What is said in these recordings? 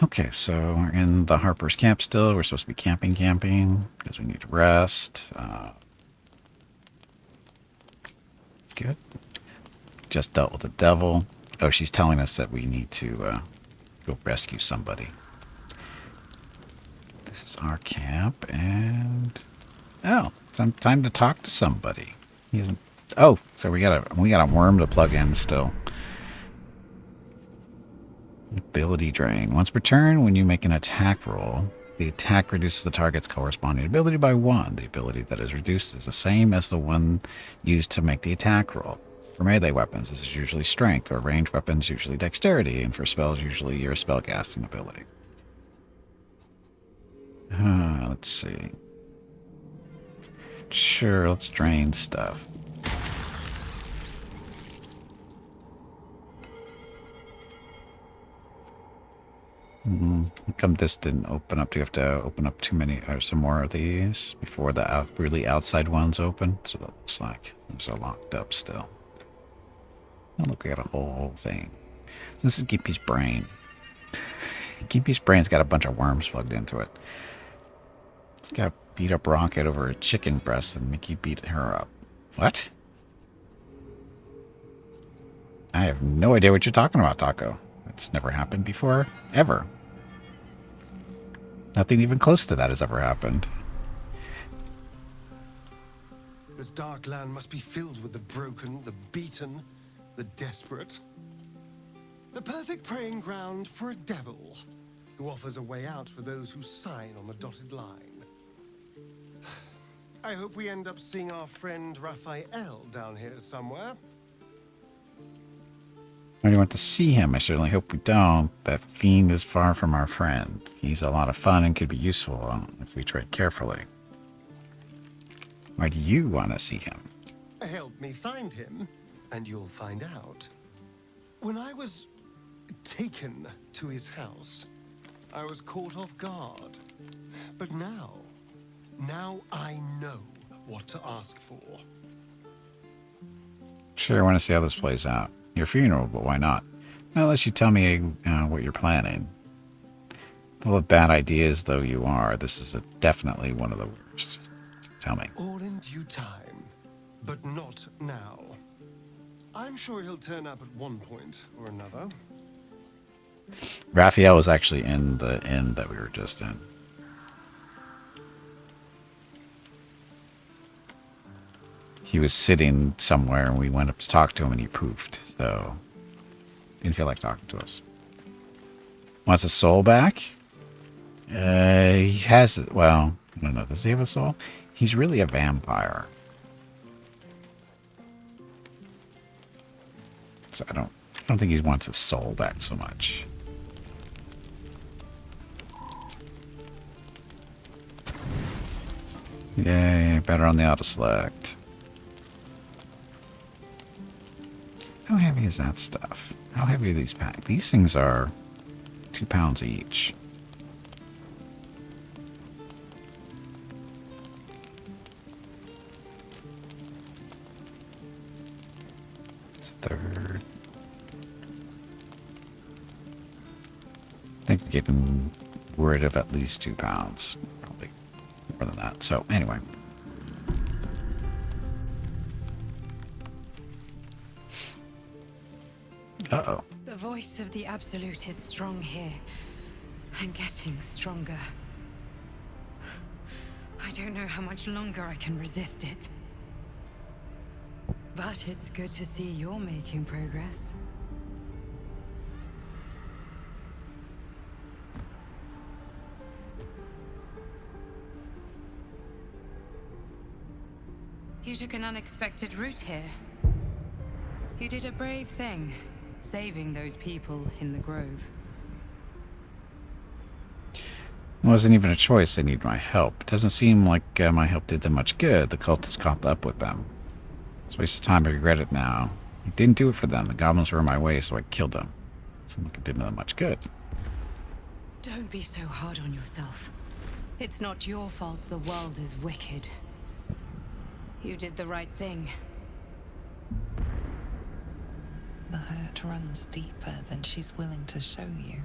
Okay, so we're in the Harper's camp still. We're supposed to be camping, because we need to rest. Good. Just dealt with the devil. Oh, she's telling us that we need to go rescue somebody. This is our camp, and oh, it's time to talk to somebody. He isn't. Oh, so we got a worm to plug in still. Ability drain. Once per turn, when you make an attack roll, the attack reduces the target's corresponding ability by 1. The ability that is reduced is the same as the one used to make the attack roll. For melee weapons, this is usually strength, or ranged weapons, usually dexterity, and for spells, usually your spellcasting ability. Let's see. Sure, let's drain stuff. How come this didn't open up? Do you have to open up too many or some more of these before the really outside ones open? So that looks like those are locked up still. Oh, look, we got a whole thing. So this is Gippy's brain. Gippy's brain's got a bunch of worms plugged into it. It's got to beat up Rocket over a chicken breast and Mickey beat her up. What? I have no idea what you're talking about, Taco. It's never happened before. Ever. Nothing even close to that has ever happened. This dark land must be filled with the broken, the beaten, the desperate. The perfect preying ground for a devil who offers a way out for those who sign on the dotted line. I hope we end up seeing our friend Raphael down here somewhere. I do want to see him. I certainly hope we don't. That fiend is far from our friend. He's a lot of fun and could be useful if we tread carefully. Why do you want to see him? Help me find him, and you'll find out. When I was taken to his house, I was caught off guard. But now I know what to ask for. Sure, I want to see how this plays out. Your funeral, but why not? Not unless you tell me what you're planning. Full of bad ideas though you are, this is definitely one of the worst. Tell me. All in due time, but not now. I'm sure he'll turn up at one point or another. Raphael was actually in the inn that we were just in. He was sitting somewhere and we went up to talk to him and he poofed, so didn't feel like talking to us. Wants his soul back? He has it. Well, I don't know. Does he have a soul? He's really a vampire. So I don't think he wants his soul back so much. Yay, better on the auto select. How heavy is that stuff? How heavy are these packs? These things are 2 pounds each. It's a third. I think we're getting rid of at least 2 pounds. Probably more than that. So anyway. Uh-oh. The voice of the Absolute is strong here, and getting stronger. I don't know how much longer I can resist it. But it's good to see you're making progress. You took an unexpected route here. You did a brave thing. Saving those people in the grove. It wasn't even a choice. They need my help. It doesn't seem like my help did them much good. The cultists caught up with them. It's a waste of time. I regret it now. I didn't do it for them. The goblins were in my way, so I killed them. It seemed like it didn't them much good. Don't be so hard on yourself. It's not your fault the world is wicked. You did the right thing. The hurt runs deeper than she's willing to show you.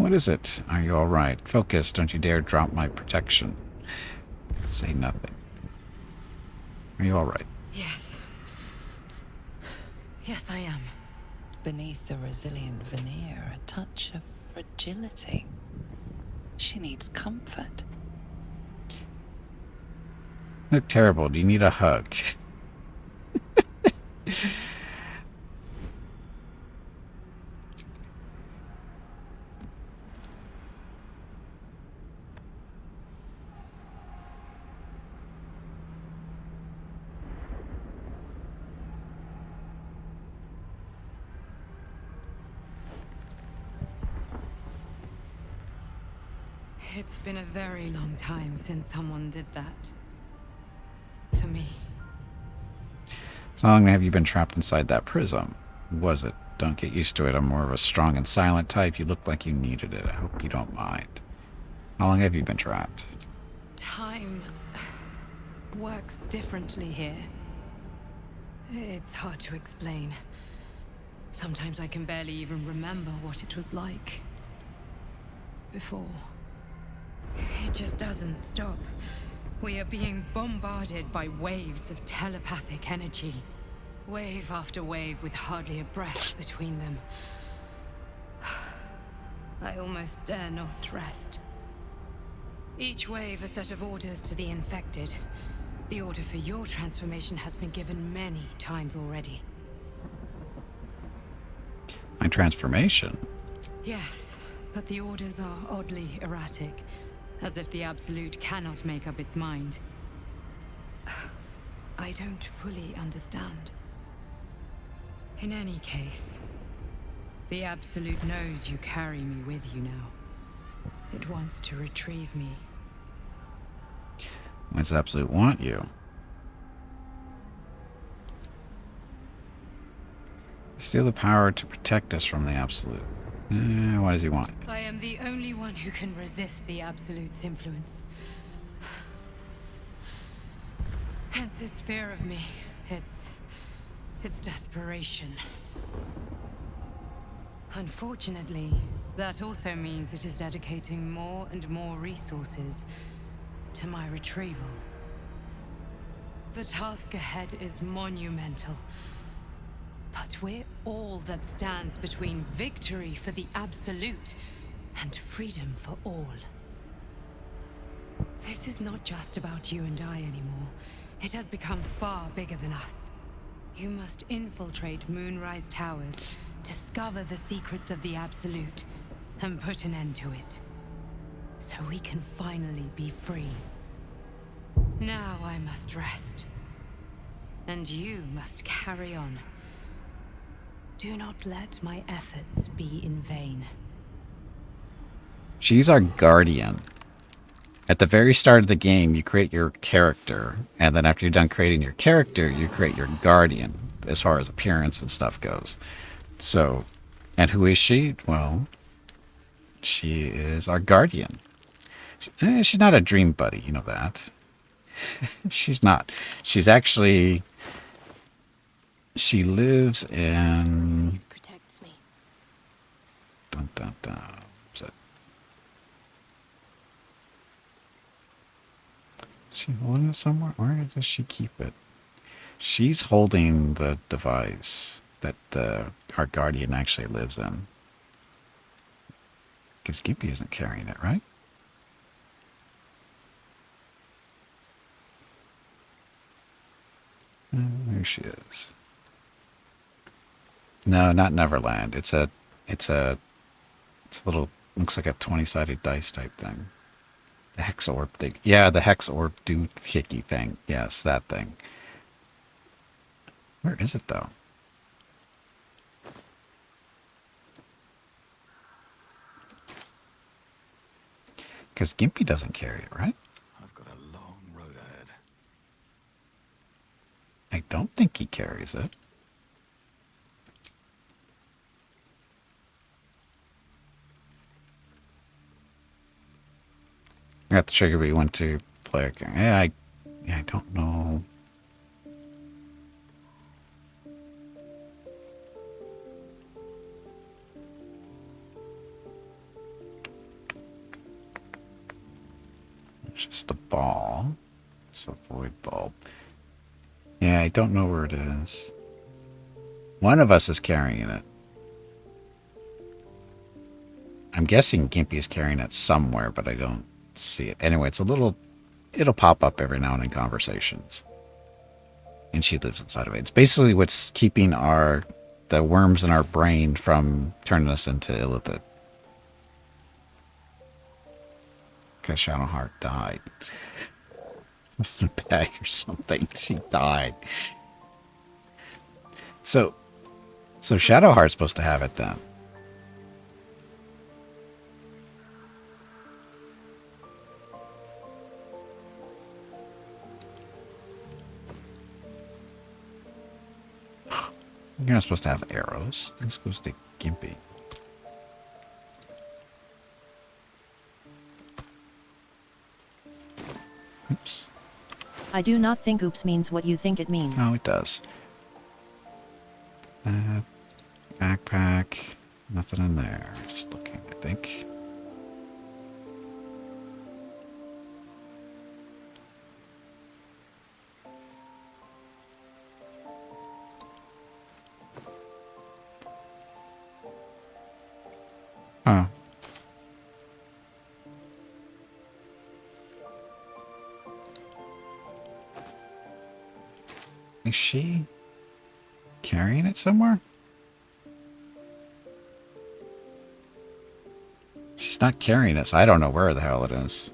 What is it? Are you all right? Focus. Don't you dare drop my protection. Say nothing. Are you all right? Yes. Yes, I am. Beneath the resilient veneer, a touch of fragility. She needs comfort. You look terrible. Do you need a hug? It's been a very long time since someone did that. For me. So long have you been trapped inside that prism? Who was it? Don't get used to it. I'm more of a strong and silent type. You look like you needed it. I hope you don't mind. How long have you been trapped? Time works differently here. It's hard to explain. Sometimes I can barely even remember what it was like before. It just doesn't stop. We are being bombarded by waves of telepathic energy. Wave after wave with hardly a breath between them. I almost dare not rest. Each wave a set of orders to the infected. The order for your transformation has been given many times already. My transformation? Yes, but the orders are oddly erratic. As if the Absolute cannot make up its mind. I don't fully understand. In any case, the Absolute knows you carry me with you now. It wants to retrieve me. Why does the Absolute want you? Steal the power to protect us from the Absolute. Why does he want it? I am the only one who can resist the Absolute's influence. Hence its fear of me. Its desperation. Unfortunately, that also means it is dedicating more and more resources to my retrieval. The task ahead is monumental. But we're all that stands between victory for the Absolute and freedom for all. This is not just about you and I anymore. It has become far bigger than us. You must infiltrate Moonrise Towers, discover the secrets of the Absolute, and put an end to it. So we can finally be free. Now I must rest. And you must carry on. Do not let my efforts be in vain. She's our guardian. At the very start of the game, you create your character, and then after you're done creating your character, you create your guardian, as far as appearance and stuff goes. So, and who is she? Well, she is our guardian. She's not a dream buddy, you know that. She's not. She's actually... She lives in... Please protects me. Dun, dun, dun. Is that... She holding it somewhere? Where does she keep it? She's holding the device that our guardian actually lives in. Because Gimpy isn't carrying it, right? There she is. No, not Neverland. It's a little, looks like a 20-sided dice type thing. The hex orb thing. Yeah, the hex orb doohickey thing. Yes, that thing. Where is it though? Because Gimpy doesn't carry it, right? I've got a long road ahead. I don't think he carries it. I got the trigger, but you went to player. Yeah, I don't know. Just a ball. It's a void bulb. Yeah, I don't know where it is. One of us is carrying it. I'm guessing Gimpy is carrying it somewhere, but I don't see it. Anyway, it's a little... It'll pop up every now and then in conversations. And she lives inside of it. It's basically what's keeping the worms in our brain from turning us into Illithid. Because Shadowheart died. It's in a bag or something. She died. So Shadowheart's supposed to have it then. You're not supposed to have arrows. This goes to Gimpy. Oops. I do not think oops means what you think it means. No, it does. Backpack. Nothing in there. Just looking, I think. Huh. Is she carrying it somewhere? She's not carrying it, so I don't know where the hell it is.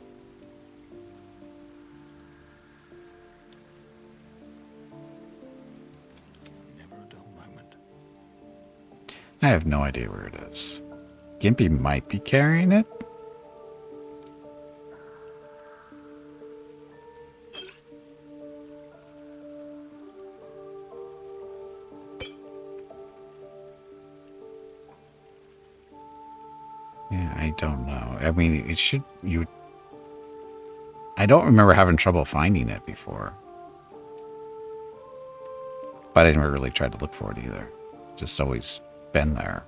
Never a dull moment. I have no idea where it is. Gimpy might be carrying it. Yeah, I don't know. I mean, it should... I don't remember having trouble finding it before. But I never really tried to look for it either. Just always been there.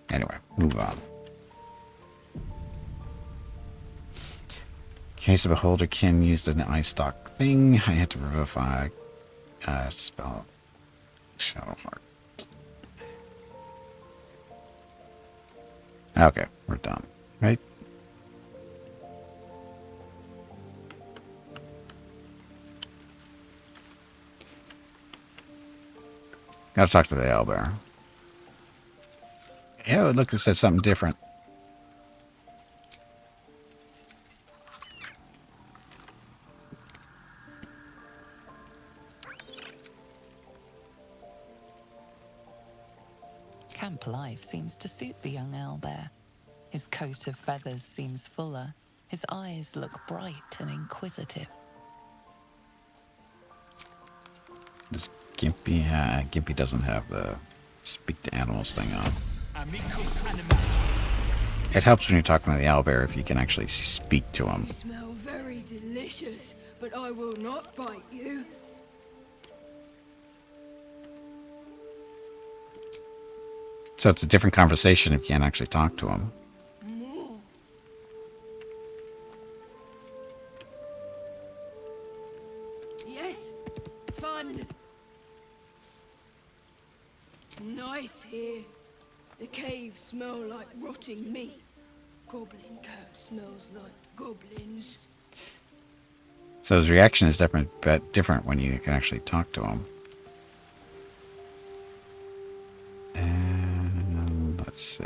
Anyway, move on. Case of Beholder Kim used an eye stock thing. I had to revivify spell Shadowheart. Okay, we're done. Right? Gotta talk to the owlbear. Yeah, look, it said something different. Camp life seems to suit the young owlbear. His coat of feathers seems fuller. His eyes look bright and inquisitive. Does Gimpy Gimpy doesn't have the speak to animals thing on. It helps when you're talking to the owlbear if you can actually speak to him. You smell very delicious, but I will not bite you. So it's a different conversation if you can't actually talk to him. More. Yes, fun. Nice here. The caves smell like rotting meat. Goblin cat smells like goblins. So his reaction is different, but different when you can actually talk to him. And let's see.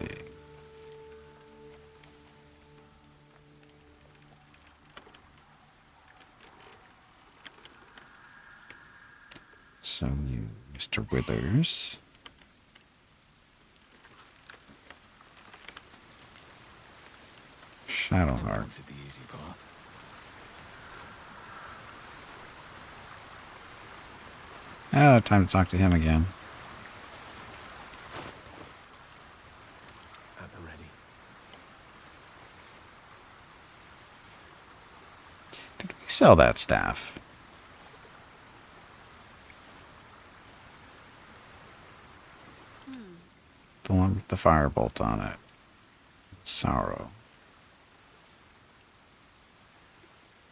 So you, Mr. Withers. Shadowheart. The easy path. Oh, time to talk to him again. At the ready. Did we sell that staff? The one with the firebolt on it. Sorrow.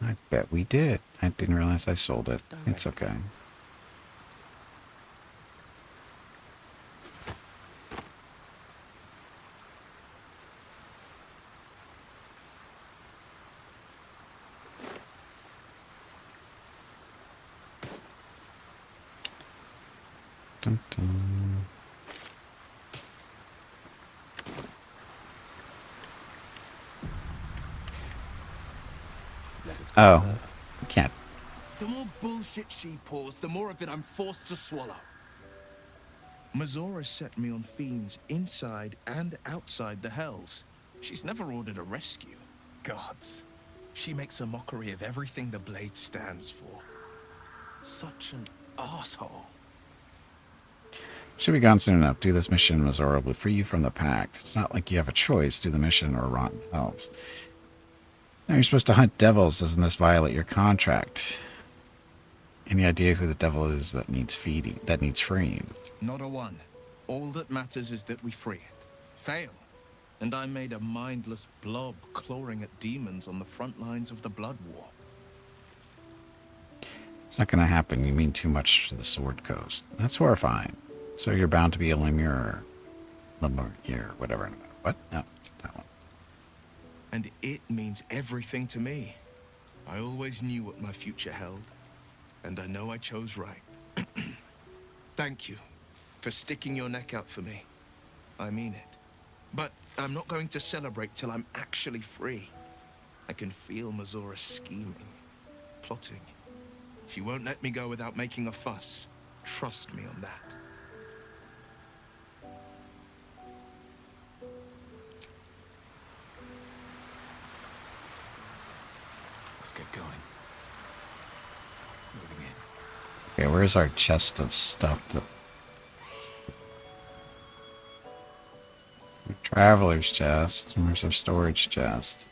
I bet we did. I didn't realize I sold it. It's okay. Dun, dun. Oh, you can't. The more bullshit she pours, the more of it I'm forced to swallow. Mazora set me on fiends inside and outside the Hells. She's never ordered a rescue. Gods. She makes a mockery of everything the Blade stands for. Such an asshole. Should be gone soon enough. Do this mission, Mazora will free you from the pact. It's not like you have a choice. Do the mission or rotten hells. Now you're supposed to hunt devils. Doesn't this violate your contract? Any idea who the devil is that needs feeding, that needs freeing? Not a one. All that matters is that we free it. Fail. And I made a mindless blob clawing at demons on the front lines of the Blood War. It's not going to happen. You mean too much to the Sword Coast. That's horrifying. So you're bound to be a Lemur, whatever. What? No, that one. And it means everything to me. I always knew what my future held. And I know I chose right. Thank you for sticking your neck out for me. I mean it. But I'm not going to celebrate till I'm actually free. I can feel Mazora scheming, plotting. She won't let me go without making a fuss. Trust me on that. Let's get going. Moving in. Okay, where's our chest of stuff? Traveler's chest. Where's our storage chest?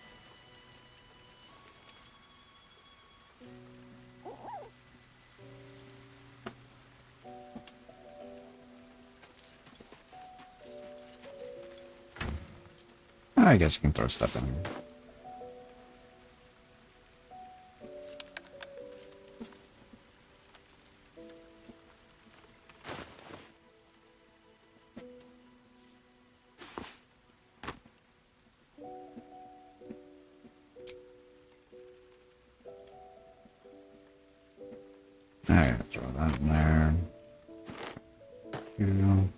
I guess you can throw stuff in here. Alright, throw that in there. Two.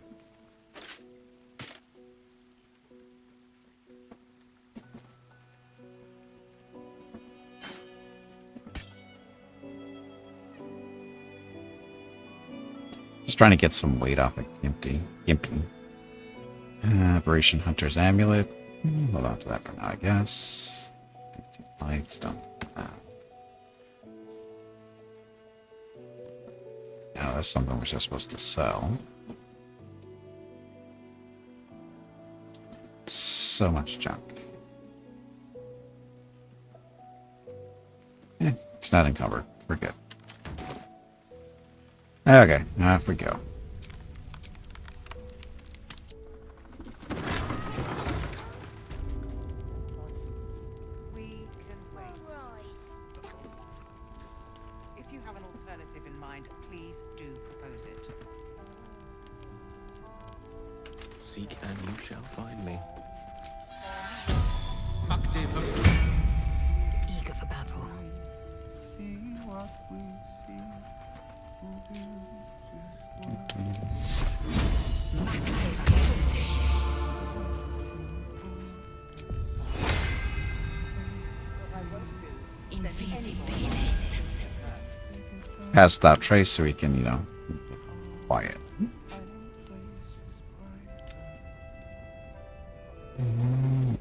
Just trying to get some weight off of Gimpy. Aberration Hunter's Amulet. Hold on to that for now, I guess. Lights, done. Now that's something we're just supposed to sell. So much junk. It's not encumbered. We're good. Okay, off we go. We can wait. If you have an alternative in mind, please do propose it. Seek and you shall find me. Eager for battle. Pass without trace so we can, you know, quiet.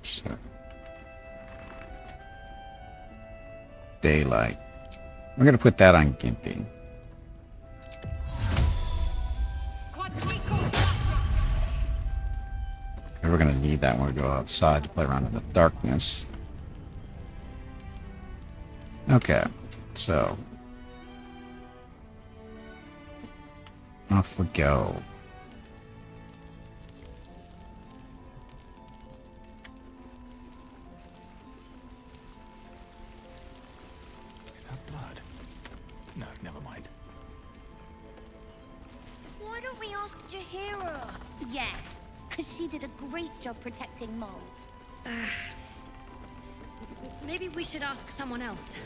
So. Daylight. We're gonna put that on Gimpy. We're gonna need that when we go outside to play around in the darkness. Okay, so off we go. ask Jahira. Yeah, because she did a great job protecting Mol. Maybe we should ask someone else.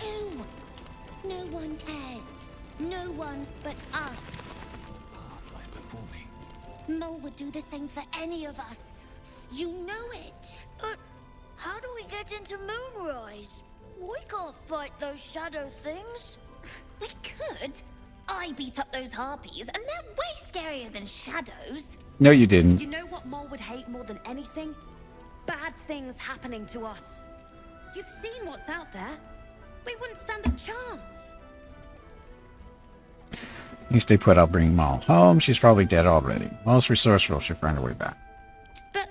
Who? No one cares. No one but us. Path lies before me. Mol would do the same for any of us. You know it. But how do we get into Moonrise? We can't fight those shadow things. We could. I beat up those harpies, and they're way scarier than shadows. No, you didn't. You know what Mol would hate more than anything? Bad things happening to us. You've seen what's out there. We wouldn't stand a chance. You stay put, I'll bring Maul home. She's probably dead already. Most resourceful, she'll find her way back. But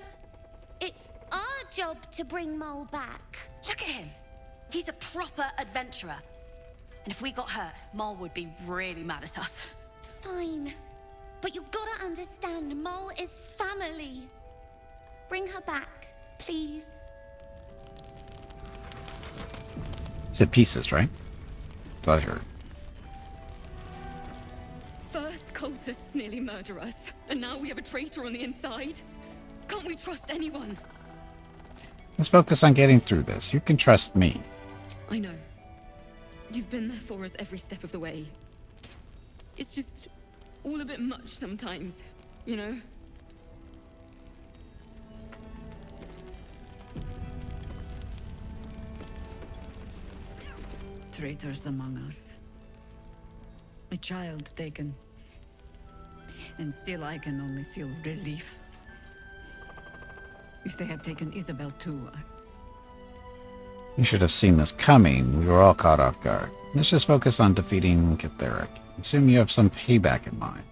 it's our job to bring Mol back. Look at him. He's a proper adventurer. And if we got hurt, Mol would be really mad at us. Fine. But you gotta understand, Mol is family. Bring her back, please. Said pieces, right? Pleasure. First, cultists nearly murder us, and now we have a traitor on the inside. Can't we trust anyone? Let's focus on getting through this. You can trust me. I know. You've been there for us every step of the way. It's just all a bit much sometimes, you know? Traitors among us. A child taken. And still I can only feel relief. If they had taken Isabel too, You should have seen this coming. We were all caught off guard. Let's just focus on defeating Kitheric. Assume you have some payback in mind.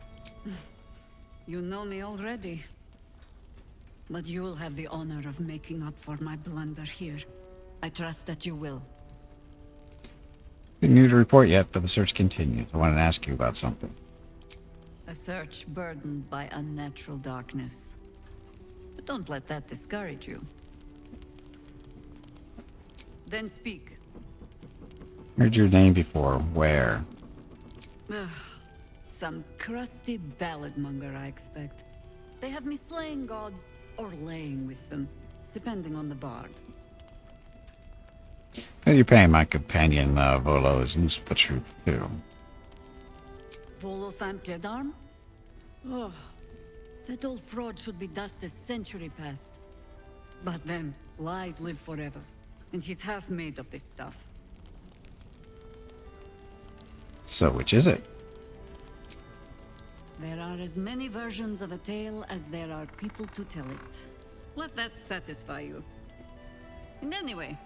you know me already. But you'll have the honor of making up for my blunder here. I trust that you will. Didn't need to report yet, but the search continues. I wanted to ask you about something. A search burdened by unnatural darkness. But don't let that discourage you. Then speak. Heard your name before. Where? Ugh, some crusty balladmonger, I expect. They have me slaying gods or laying with them, depending on the bard. You're paying my companion, Volo, is loose with the truth, too. Volo Famkedarm? Oh, that old fraud should be dust a century past. But then, lies live forever, and he's half made of this stuff. So, which is it? There are as many versions of a tale as there are people to tell it. Let that satisfy you. And anyway,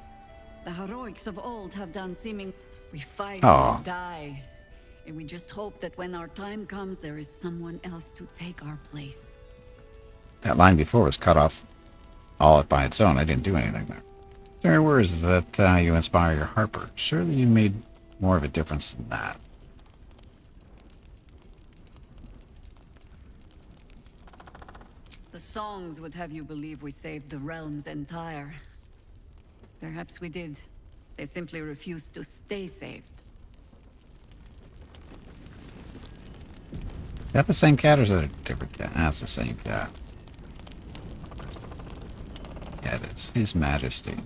the heroics of old have done seeming... We fight and die. And we just hope that when our time comes, there is someone else to take our place. That line before was cut off all by its own. I didn't do anything there. There are words that you inspire your Harper. Surely you made more of a difference than that. The songs would have you believe we saved the realm's entire. Perhaps we did. They simply refused to stay saved. Is that the same cat or is it a different cat? That's the same cat. Yeah, it is. His Majesty.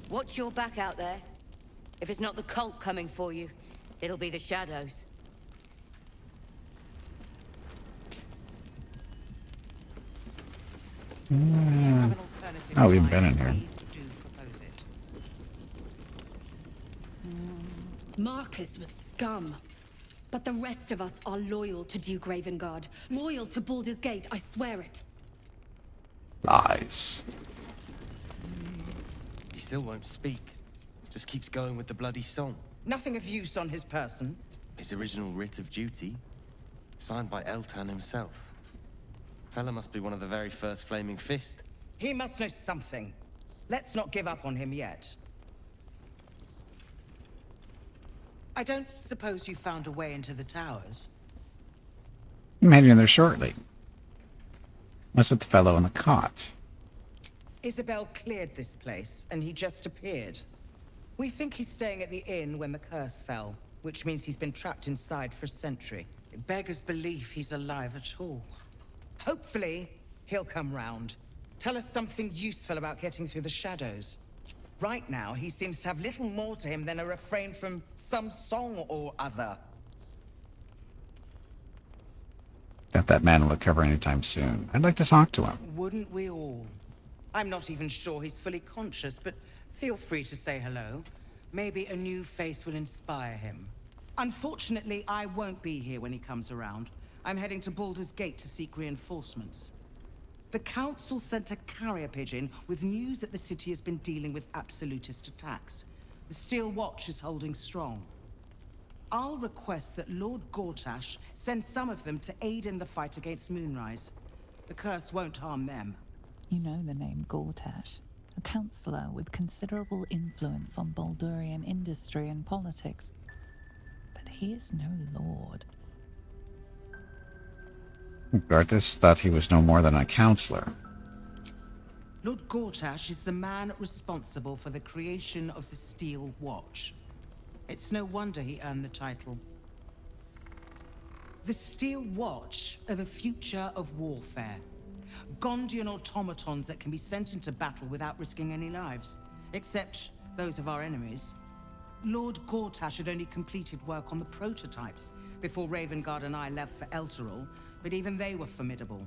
Watch your back out there. If it's not the cult coming for you, it'll be the shadows. Oh, we've been in here. Marcus was scum. But the rest of us are loyal to Duke Ravengard. Loyal to Baldur's Gate, I swear it. Lies. He still won't speak. Just keeps going with the bloody song. Nothing of use on his person. His original writ of duty, signed by Eltan himself. Fella must be one of the very first Flaming Fist. He must know something. Let's not give up on him yet. I don't suppose you found a way into the towers? I'm heading in there shortly. What's with the fellow in the cot? Isabel cleared this place, and he just appeared. We think he's staying at the inn when the curse fell. which means he's been trapped inside for a century. It beggars belief he's alive at all. Hopefully, he'll come round. Tell us something useful about getting through the shadows. Right now, he seems to have little more to him than a refrain from some song or other. Got that man will recover anytime soon. I'd like to talk to him. Wouldn't we all? I'm not even sure he's fully conscious, but feel free to say hello. Maybe a new face will inspire him. Unfortunately, I won't be here when he comes around. I'm heading to Baldur's Gate to seek reinforcements. The Council sent a carrier pigeon with news that the city has been dealing with absolutist attacks. The Steel Watch is holding strong. I'll request that Lord Gortash send some of them to aid in the fight against Moonrise. The curse won't harm them. You know the name Gortash, a councillor with considerable influence on Baldurian industry and politics. But he is no lord. Garthus thought he was no more than a counselor. Lord Gortash is the man responsible for the creation of the Steel Watch. It's no wonder he earned the title. The Steel Watch are the future of warfare. Gondian automatons that can be sent into battle without risking any lives, except those of our enemies. Lord Gortash had only completed work on the prototypes before Ravengard and I left for Elturel, but even they were formidable.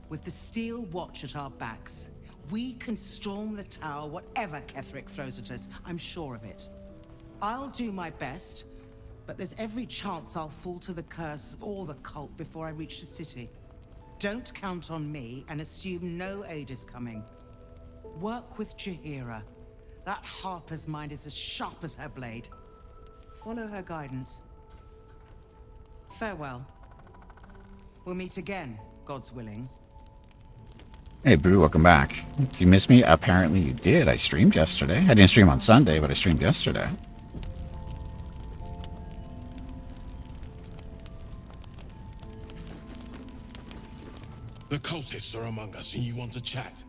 With the Steel Watch at our backs, we can storm the tower whatever Ketheric throws at us, I'm sure of it. I'll do my best, but there's every chance I'll fall to the curse or the cult before I reach the city. Don't count on me and assume no aid is coming. Work with Jaheira. That Harper's mind is as sharp as her blade. Follow her guidance. Farewell. We'll meet again, God's willing. Hey, Brew, welcome back. Did you miss me? Apparently you did. I streamed yesterday. I didn't stream on Sunday, but I streamed yesterday. The cultists are among us and you want to chat.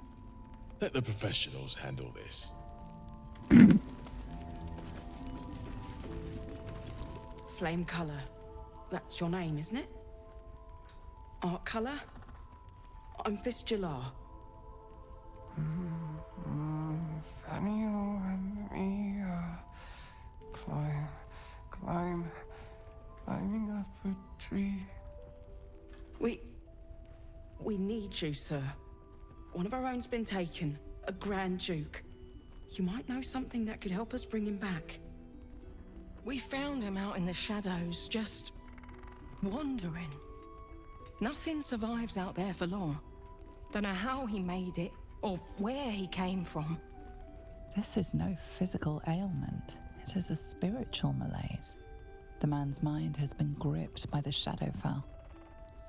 Let the professionals handle this. Flame color. That's your name, isn't it? Art color? I'm Fistula. Nathaniel and me climbing up a tree. We need you, sir. One of our own's been taken, a Grand Duke. You might know something that could help us bring him back. We found him out in the shadows, just wandering. Nothing survives out there for long. Don't know how he made it, or where he came from. This is no physical ailment. It is a spiritual malaise. The man's mind has been gripped by the Shadowfell,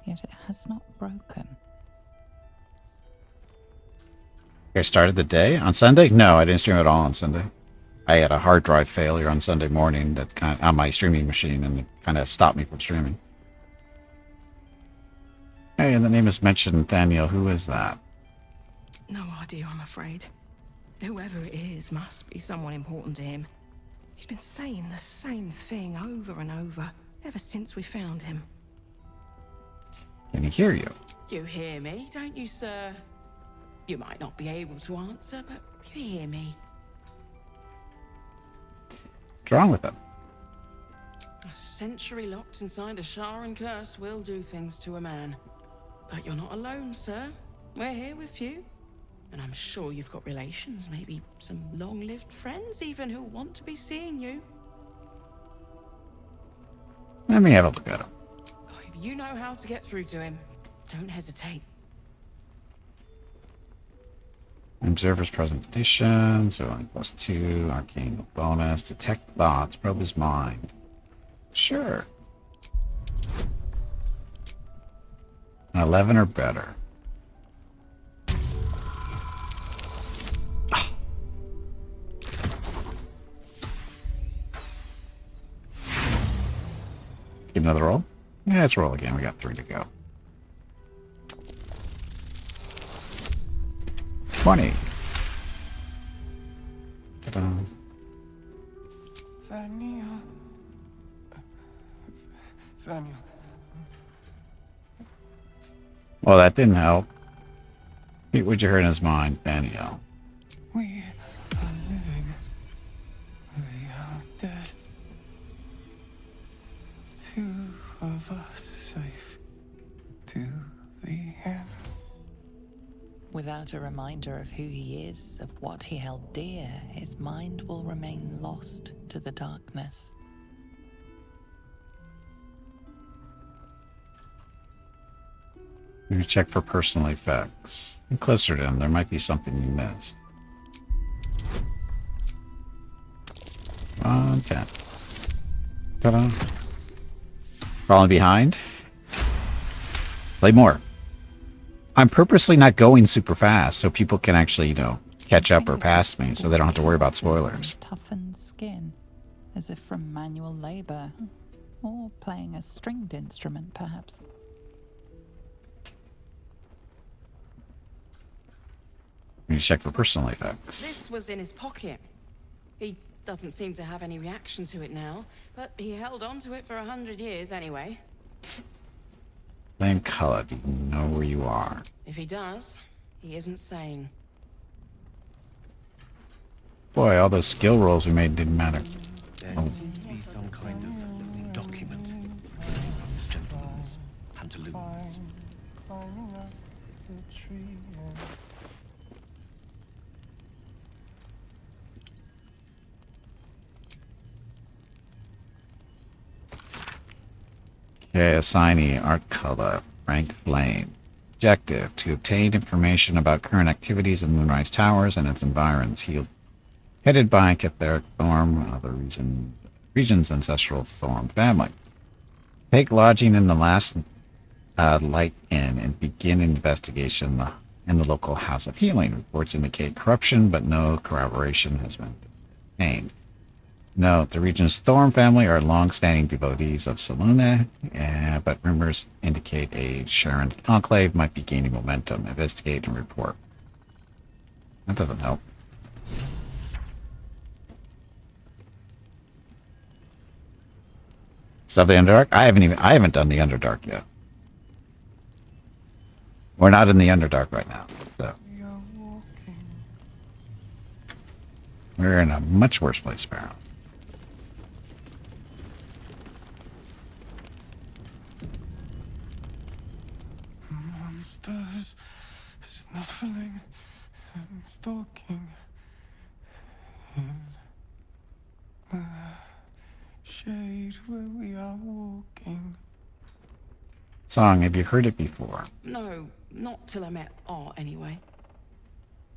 yet it has not broken. I started the day on Sunday? No, I didn't stream at all on Sunday. I had a hard drive failure on Sunday morning that kind of, on my streaming machine, and it kind of stopped me from streaming. Hey, and the name is mentioned, Nathaniel. Who is that? No idea, I'm afraid. Whoever it is must be someone important to him. He's been saying the same thing over and over, ever since we found him. Can he hear you? You hear me, don't you, sir? You might not be able to answer, but you hear me. What's wrong with him? A century locked inside a Sharan curse will do things to a man. But you're not alone, sir. We're here with you. And I'm sure you've got relations, maybe some long-lived friends even, who want to be seeing you. Let me have a look at him. If you know how to get through to him, don't hesitate. Observer's presentation, so only +2, arcane bonus, detect thoughts, probe his mind. Sure. An 11 or better. Get another roll? Yeah, let's roll again. We got 3 to go. 20. Ta-da. Nathaniel, Nathaniel. Well, that didn't help. Would you hurt his mind, Daniel? We are living. They are dead. Two of us safe to the end. Without a reminder of who he is, of what he held dear, his mind will remain lost to the darkness. Maybe check for personal effects. Get closer to him. There might be something you missed. 110. Ta-da. Falling behind. Play more. I'm purposely not going super fast so people can actually, catch up or pass me so they don't have to worry about spoilers. Toughened skin, as if from manual labor, or playing a stringed instrument, perhaps. Let me check for personal effects. This was in his pocket. He doesn't seem to have any reaction to it now, but he held on to it for 100 years anyway. Same color. Do you know where you are? If he does, he isn't sane. Boy, all those skill rolls we made didn't matter. There seems to be some kind of document running from this gentleman's pantaloons. Climbing up the tree and Okay, assignee, art color, rank flame. Objective, to obtain information about current activities of Moonrise Towers and its environs. Headed by Ketheric Thorm, the region's ancestral Thorm family. Take lodging in the last Light Inn and begin investigation in the local House of Healing. Reports indicate corruption, but no corroboration has been obtained. Note, the region's Thorm family are long-standing devotees of Selûne, but rumors indicate a Sharon enclave might be gaining momentum. Investigate and report. That doesn't help. Stuff the Underdark? I haven't done the Underdark yet. We're not in the Underdark right now, so we're in a much worse place, Sparrow. monsters snuffling and stalking in the shade where we are walking. Song, have you heard it before? No, not till I met Art anyway.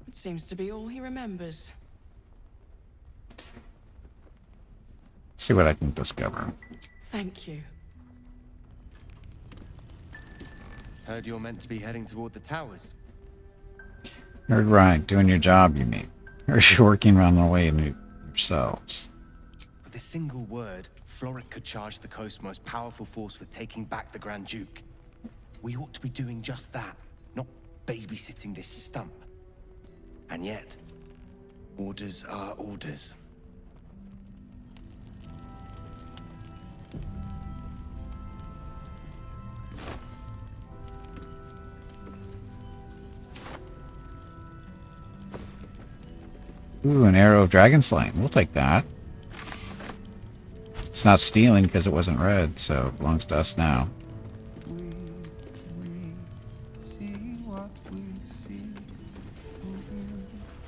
It seems to be all he remembers. See what I can discover. Thank you. Heard you're meant to be heading toward the towers. Heard right. Doing your job, you mean. Or you're working around the way yourselves. With a single word, Floric could charge the coast's most powerful force with taking back the Grand Duke. We ought to be doing just that, not babysitting this stump. And yet, orders are orders. Ooh, an arrow of dragon slaying. We'll take that. It's not stealing because it wasn't red, so it belongs to us now. See what we see, and do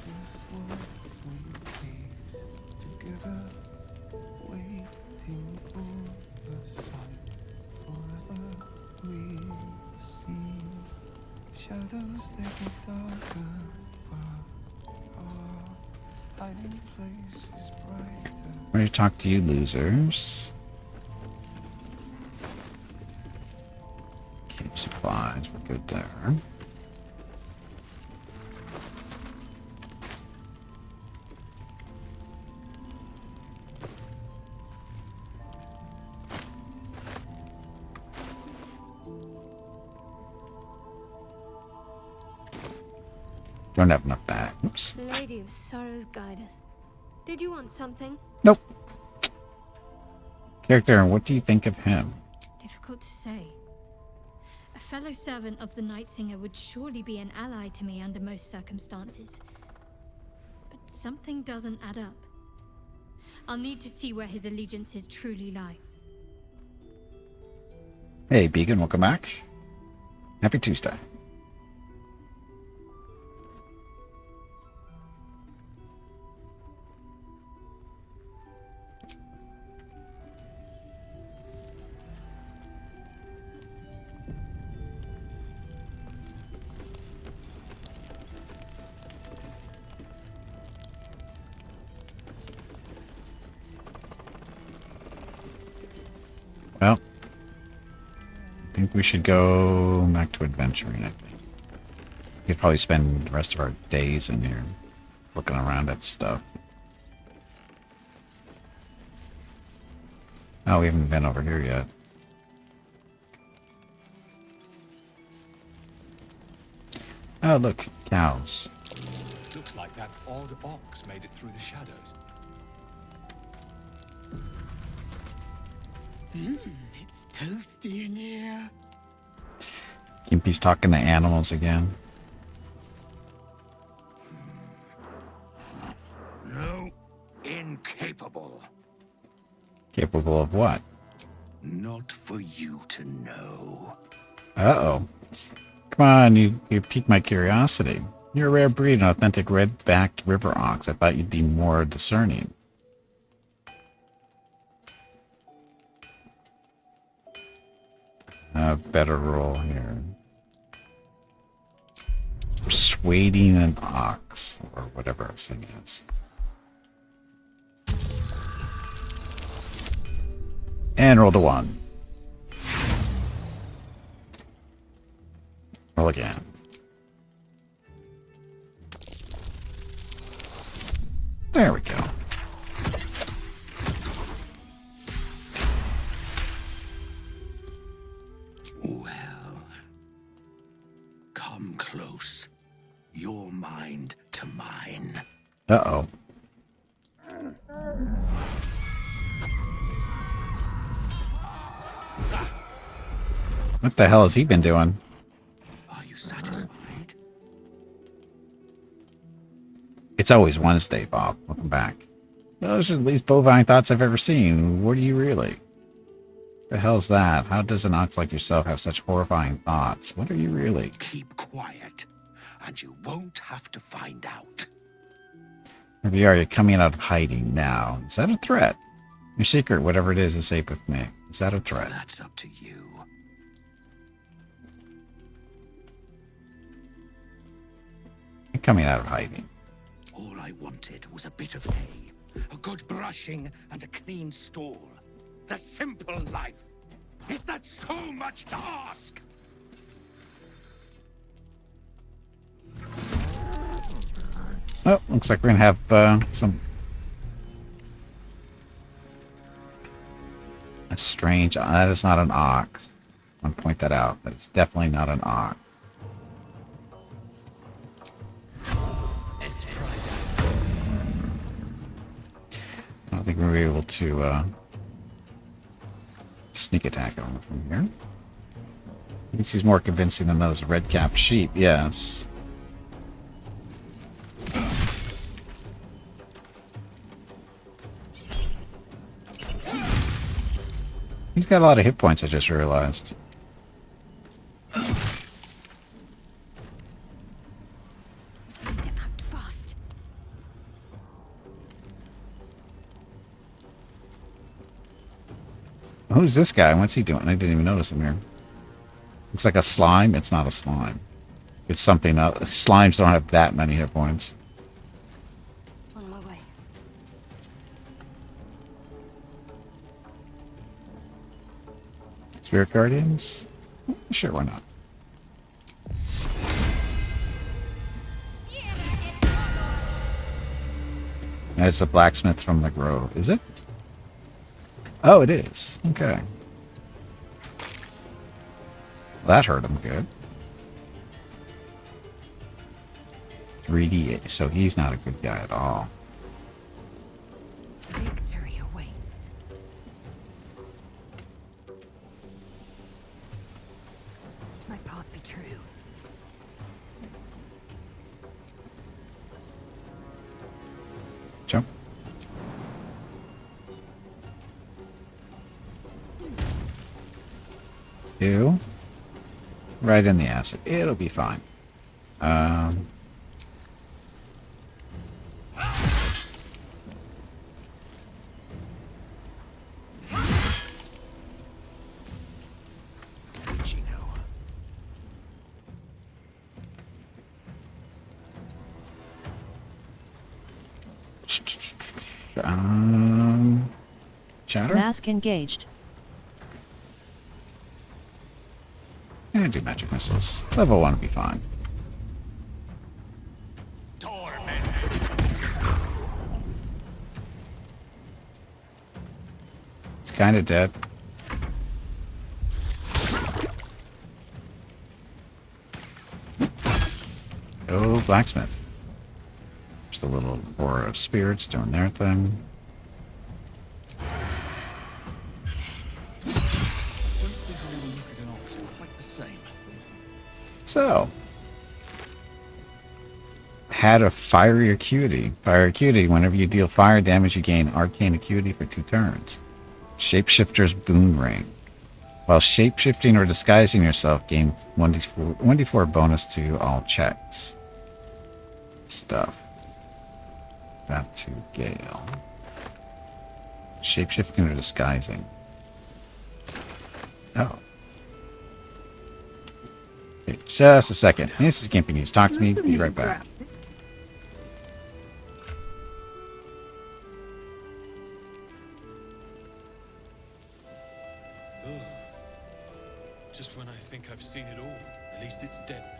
just what we please. Together, waiting for the sun. Forever we see shadows they get darker, but our hiding place is brighter. Ready to talk to you losers. Keep supplies, we're good there. Don't have enough back. Oops. Lady of Sorrows, guide us. Did you want something? Nope. Character, what do you think of him? Difficult to say. A fellow servant of the Night Singer would surely be an ally to me under most circumstances. But something doesn't add up. I'll need to see where his allegiances truly lie. Hey, Beacon, welcome back. Happy Tuesday. Well, I think we should go back to adventuring, I think. We'd probably spend the rest of our days in here looking around at stuff. Oh, we haven't been over here yet. Oh, look, cows. Looks like that odd ox made it through the shadows. It's toasty in here. Gimpy's talking to animals again. No, incapable. Capable of what? Not for you to know. Uh-oh. Come on, you piqued my curiosity. You're a rare breed, an authentic red-backed river ox. I thought you'd be more discerning. A better roll here. Persuading an ox, or whatever else thing is. And roll the 1. Roll again. There we go. Well, come close. Your mind to mine. Uh-oh. What the hell has he been doing? Are you satisfied? It's always Wednesday, Bob. Welcome back. Those are the least bovine thoughts I've ever seen. What are you really? The hell's that? How does an ox like yourself have such horrifying thoughts? What are you really? Keep quiet, and you won't have to find out. Here you're coming out of hiding now. Is that a threat? Your secret, whatever it is safe with me. Is that a threat? That's up to you. You're coming out of hiding. All I wanted was a bit of hay, a good brushing, and a clean stall. The simple life. Is that so much to ask? Oh, looks like we're gonna have some. That's strange. That is not an ox. I want to point that out. That is definitely not an ox. I don't think we'll be able to sneak attack on from here. I guess he's more convincing than those red-capped sheep, yes. He's got a lot of hit points, I just realized. Who's this guy? What's he doing? I didn't even notice him here. Looks like a slime. It's not a slime. It's something else. Slimes don't have that many hit points. On my way. Spirit Guardians? Sure, why not? That's a blacksmith from the Grove, is it? Oh, it is. Okay. That hurt him good. 3D, so he's not a good guy at all. Victory awaits. my path be true. Jump. You. Right in the acid. It'll be fine. Shatter? Mask engaged. And do magic missiles. Level 1 will be fine. It's kind of dead. Oh, blacksmith. Just a little aura of spirits doing their thing. So, had a fiery acuity. Fire acuity, whenever you deal fire damage, you gain arcane acuity for 2 turns. Shapeshifter's boon ring. While shapeshifting or disguising yourself, gain 1d4 bonus to all checks. Stuff. Back to Gale. Shapeshifting or disguising. Oh. Okay, just a second. This is Gimpy News. Talk to me. Be right back. Just when I think I've seen it all, at least it's dead now.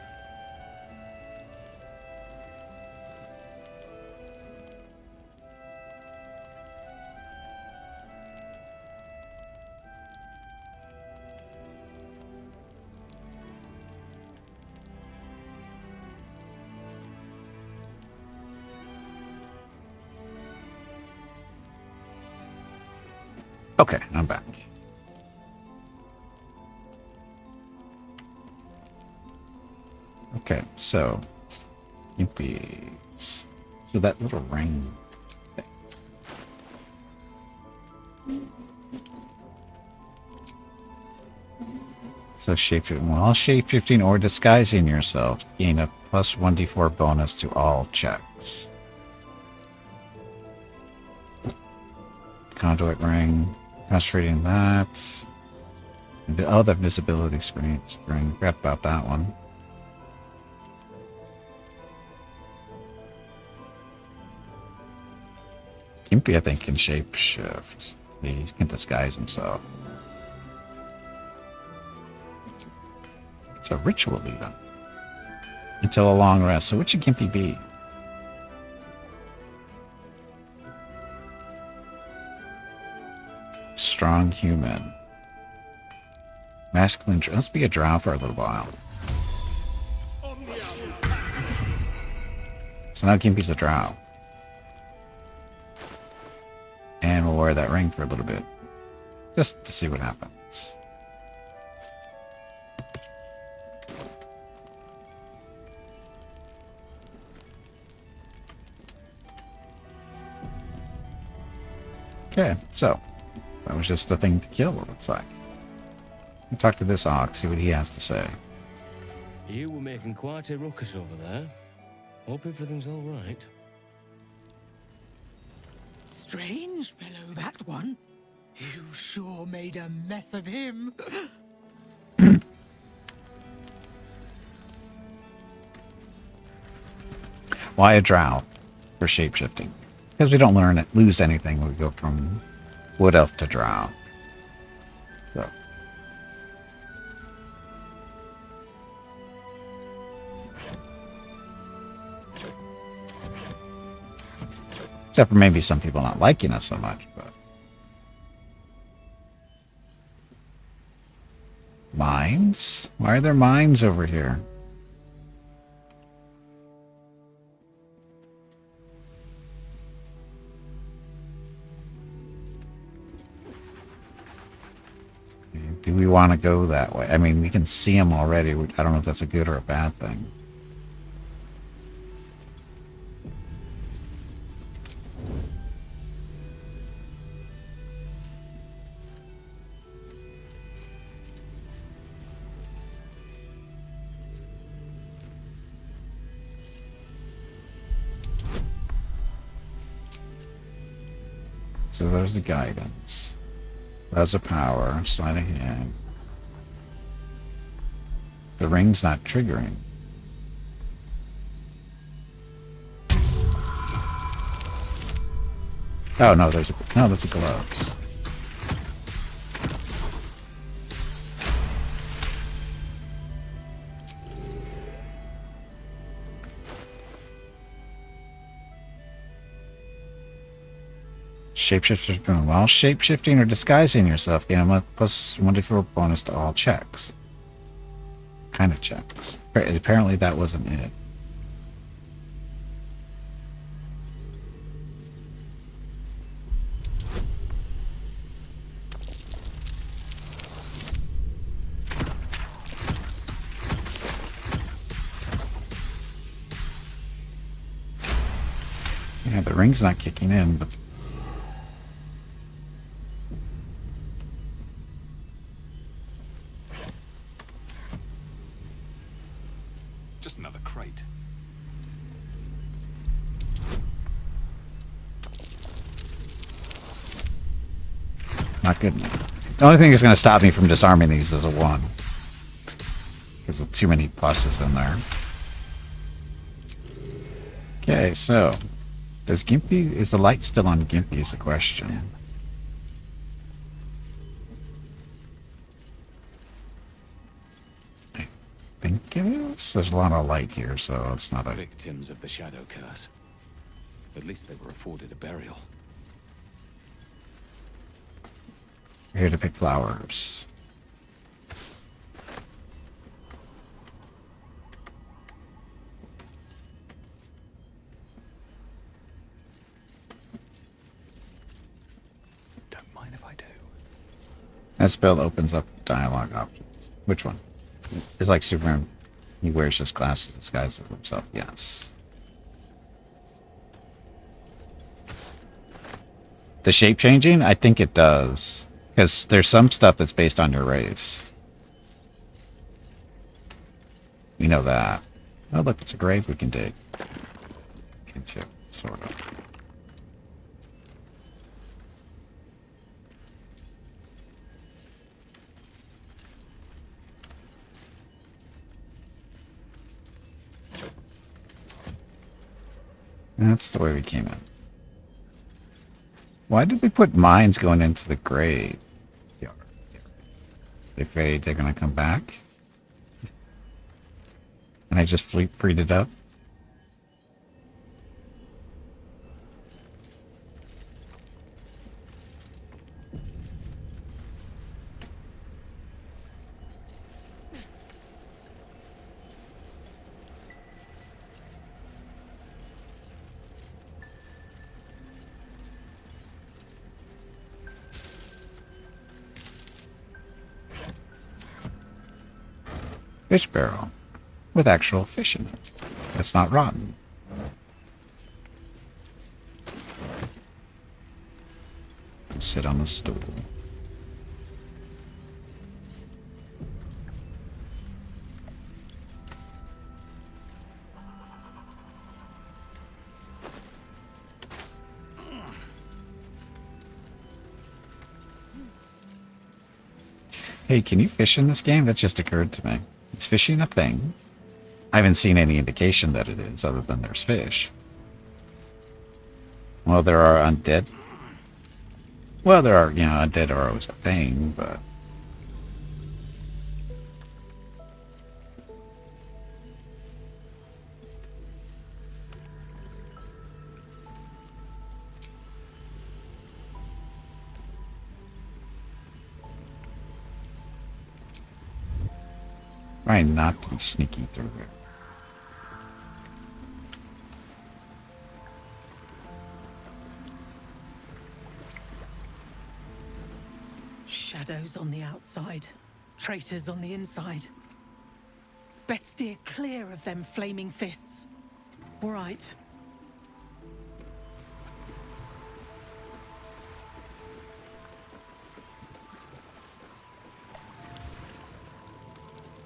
Okay, I'm back. Okay, so Impies. So that little ring thing. So shapeshifting. While shapeshifting or disguising yourself, gain a plus 1d4 bonus to all checks. Conduit ring. Concentrating that. Oh, the visibility screen. Forgot about that one. Gimpy, I think, can shapeshift. He can disguise himself. It's a ritual, even. Until a long rest. So, what should Gimpy be? Strong human. Masculine. Let's be a drow for a little while. So now Gimpy's a drow. And we'll wear that ring for a little bit. Just to see what happens. Okay, so that was just the thing to kill, it looks like. We'll talk to this Ox, see what he has to say. You were making quite a ruckus over there. Hope everything's all right. Strange fellow, that one. You sure made a mess of him. Why a drow for shapeshifting? Because we don't lose anything when we go from wood elf to drow. So. Except for maybe some people not liking us so much, but. Mines? Why are there mines over here? Do we want to go that way? I mean, we can see them already. I don't know if that's a good or a bad thing. So there's the guidance. There's a power. Sleight of hand. The ring's not triggering. Oh no, that's the gloves. Shapeshifter's boon. While shapeshifting or disguising yourself, gain a plus 1d4 bonus to all checks. Kind of checks. Apparently that wasn't it. Yeah, the ring's not kicking in, but Just another crate. not good enough. The only thing that's going to stop me from disarming these is a 1. Because of too many pluses in there. Okay, so is the light still on Gimpy is the question. I think it is. There's a lot of light here, so it's not a... Victims of the shadow curse. At least they were afforded a burial. We're here to pick flowers. Don't mind if I do. That spell opens up dialogue options. Which one? It's like Superman. He wears just glasses disguises himself. Yes. The shape changing? I think it does. Because there's some stuff that's based on your race. You know that. Oh, look, it's a grave we can dig into, sort of. That's the way we came in. Why did we put mines going into the grave? They're gonna come back? And I just freed it up? Fish barrel with actual fish in it. That's not rotten. Sit on the stool. Hey, can you fish in this game? That just occurred to me. Is fishing a thing? I haven't seen any indication that it is, other than there's fish. Well, there are undead. Well, there are, undead are always a thing, but... Trying not to be sneaky through here. Shadows on the outside, traitors on the inside. Best steer clear of them flaming fists. All right.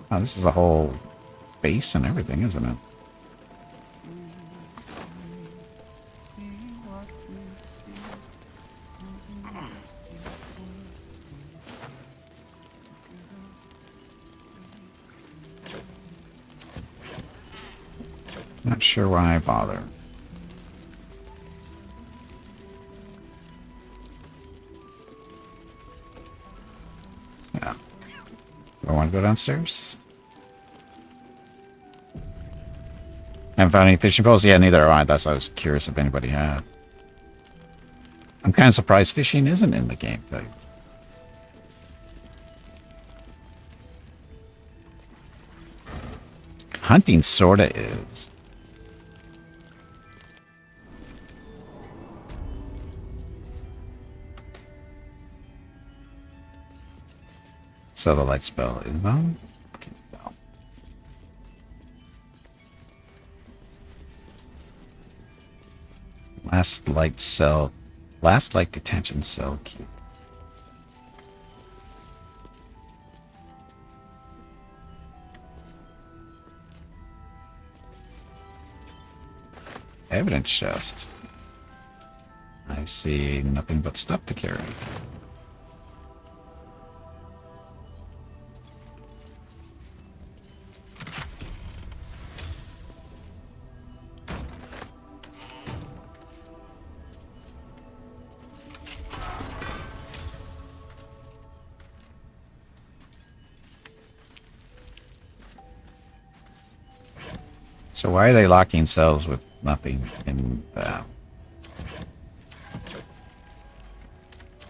Oh, this is a whole base and everything, isn't it? Not sure why I bother. Yeah. Do I want to go downstairs? Haven't found any fishing poles? Yeah, neither have I. That's why I was curious if anybody had. I'm kind of surprised fishing isn't in the game, though. Hunting sorta is. So the light spell is on. Okay, no. Last light detention cell key. Evidence chest. I see nothing but stuff to carry. So why are they locking cells with nothing in them?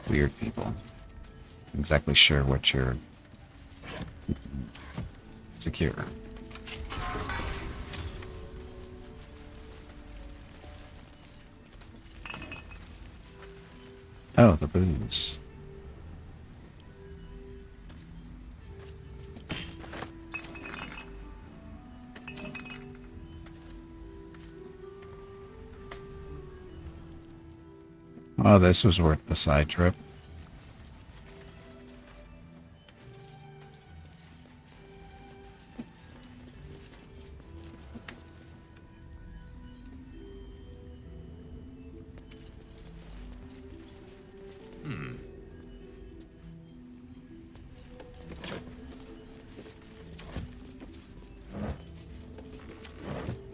Weird people. Not exactly sure what you're secure. Oh, the booze. Oh, this was worth the side trip.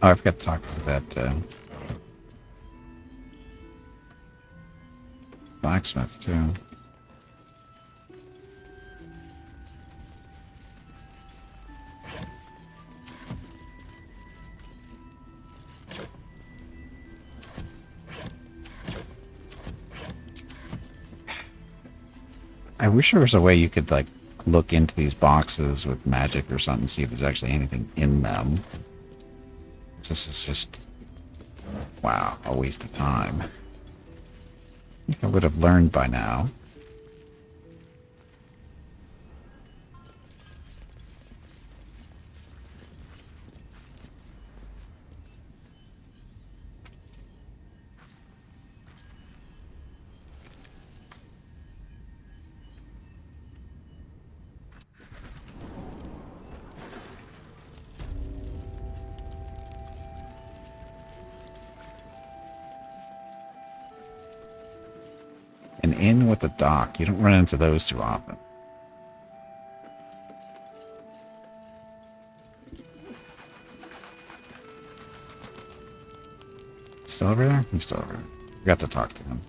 Oh, I forgot to talk to that blacksmith too. I wish there was a way you could like look into these boxes with magic or something, see if there's actually anything in them. This is just, wow, a waste of time. I think I would have learned by now. An inn with a dock. You don't run into those too often. Still over there? He's still over there. Got to talk to him.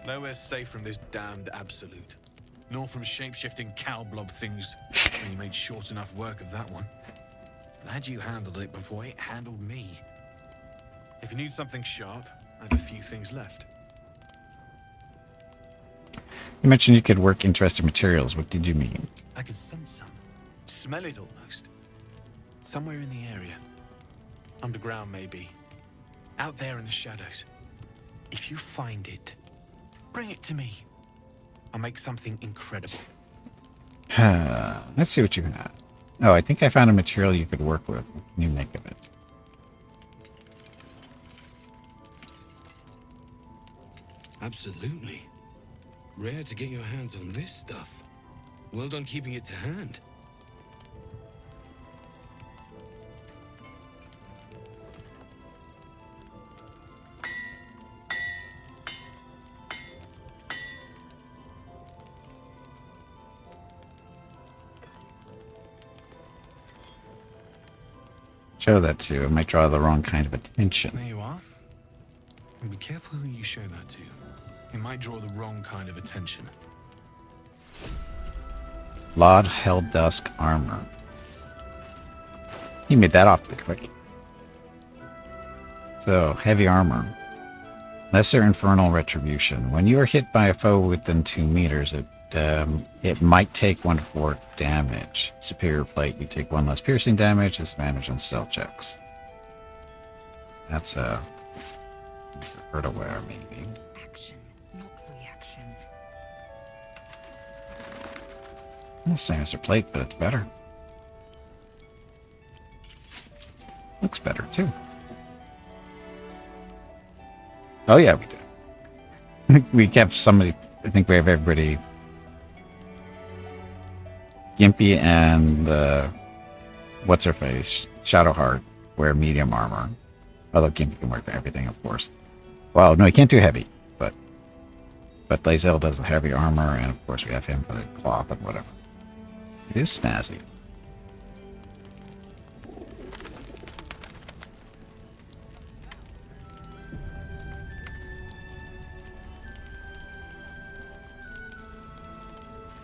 Nowhere's safe from this damned absolute. Nor from shape-shifting cow blob things. You made short enough work of that one. But had you handled it before it handled me? If you need something sharp, I have a few things left. You mentioned you could work interesting materials. What did you mean? I can sense some. Smell it almost. Somewhere in the area. Underground, maybe. Out there in the shadows. If you find it, bring it to me. I'll make something incredible. Let's see what you have. Oh, I think I found a material you could work with. What can you make of it? Absolutely. Rare to get your hands on this stuff. Well done keeping it to hand. Show that to. It might draw the wrong kind of attention. There you are. And be careful who you show that to. It might draw the wrong kind of attention. Laud Hell Dusk armor. He made that awfully quick. So, heavy armor. Lesser Infernal Retribution. When you are hit by a foe within 2 meters, it might take 1 to 4 damage. Superior Plate, you take 1 less piercing damage, disadvantage on stealth checks. That's prefer to wear, maybe. Action, not reaction. Same as her plate, but it's better. Looks better, too. Oh, yeah, we do. We kept somebody... I think we have everybody... Gimpy and... what's-her-face? Shadowheart wear medium armor. Although Gimpy can wear everything, of course. Well, no, he can't do heavy, but Lae'zel does the heavy armor, and of course we have him for the cloth and whatever. It is snazzy.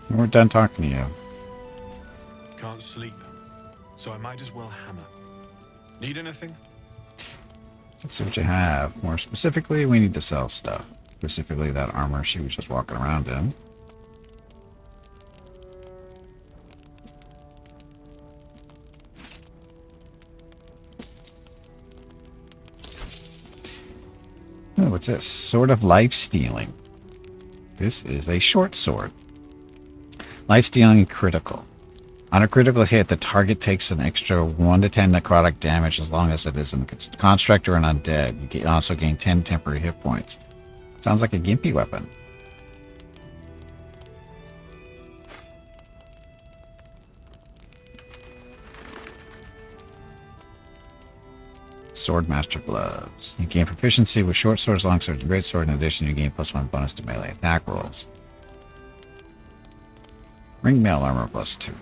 We're done talking to you. Can't sleep, so I might as well hammer. Need anything? Let's see what you have. More specifically, we need to sell stuff. Specifically, that armor she was just walking around in. Oh, what's this? Sword of Life Stealing. This is a short sword. Life Stealing critical. On a critical hit, the target takes an extra 1 to 10 necrotic damage as long as it is a construct or an undead. You also gain 10 temporary hit points. Sounds like a gimpy weapon. Swordmaster gloves. You gain proficiency with short swords, long swords, and great sword. In addition, you gain +1 bonus to melee attack rolls. Ringmail armor +2.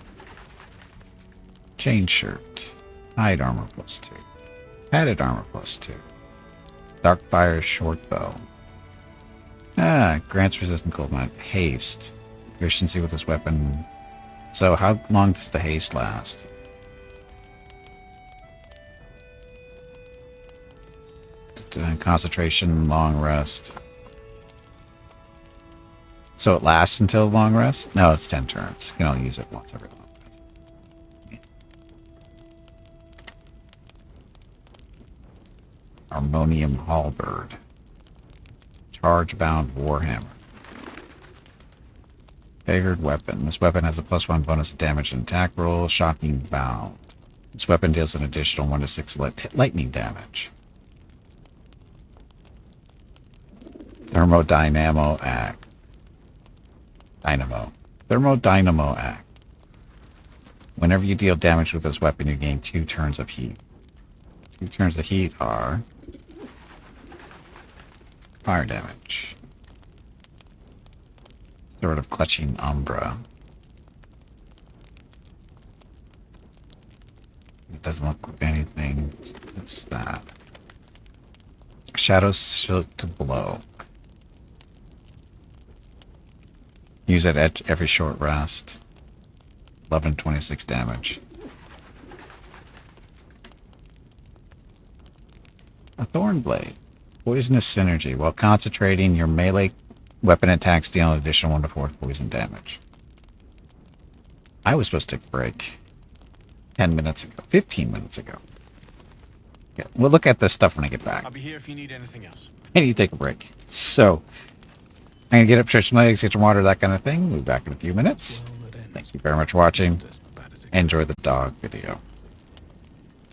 Chain shirt. Hide armor +2. Padded armor +2. Darkfire short bow. Grants resistant cold mine. Haste. Efficiency with this weapon. So how long does the haste last? Concentration, long rest. So it lasts until long rest? No, it's 10 turns. You can only use it once every long rest. Yeah. Harmonium halberd. Charge-bound warhammer. Favored weapon. This weapon has a +1 bonus to damage and attack roll. Shocking bound. This weapon deals an additional 1 to 6 lightning damage. Thermodynamo act. Thermodynamo act. Whenever you deal damage with this weapon, you gain 2 turns of heat. 2 turns of heat are fire damage. Sort of clutching umbra. It doesn't look like anything. What's that? Shadow Silk to blow. Use it at every short rest. 11 26 damage. A Thorn Blade. Poisonous synergy. While concentrating, your melee weapon attacks deal an additional 1 to 4 poison damage. I was supposed to break 10 minutes ago. 15 minutes ago. Yeah, we'll look at this stuff when I get back. I'll be here if you need anything else. I need to take a break. So, I'm going to get up, stretch my legs, get some water, that kind of thing. We'll be back in a few minutes. Thank you very much for watching. Enjoy the dog video.